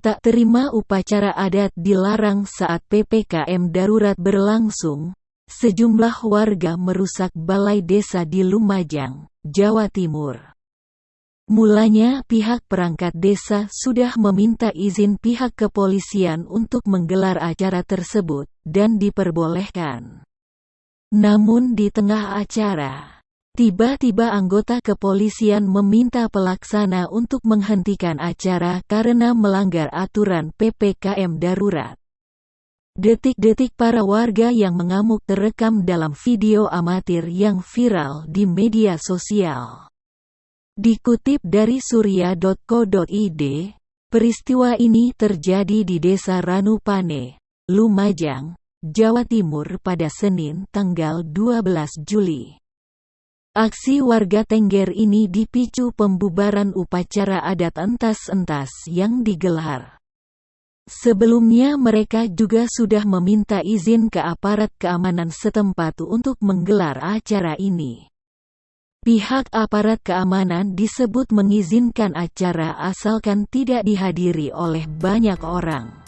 Tak terima upacara adat dilarang saat PPKM darurat berlangsung, sejumlah warga merusak balai desa di Lumajang, Jawa Timur. Mulanya pihak perangkat desa sudah meminta izin pihak kepolisian untuk menggelar acara tersebut, dan diperbolehkan. Namun di tengah acara, tiba-tiba anggota kepolisian meminta pelaksana untuk menghentikan acara karena melanggar aturan PPKM darurat. Detik-detik para warga yang mengamuk terekam dalam video amatir yang viral di media sosial. Dikutip dari surya.co.id, peristiwa ini terjadi di Desa Ranupane, Lumajang, Jawa Timur pada Senin tanggal 12 Juli. Aksi warga Tengger ini dipicu pembubaran upacara adat entas-entas yang digelar. Sebelumnya mereka juga sudah meminta izin ke aparat keamanan setempat untuk menggelar acara ini. Pihak aparat keamanan disebut mengizinkan acara asalkan tidak dihadiri oleh banyak orang.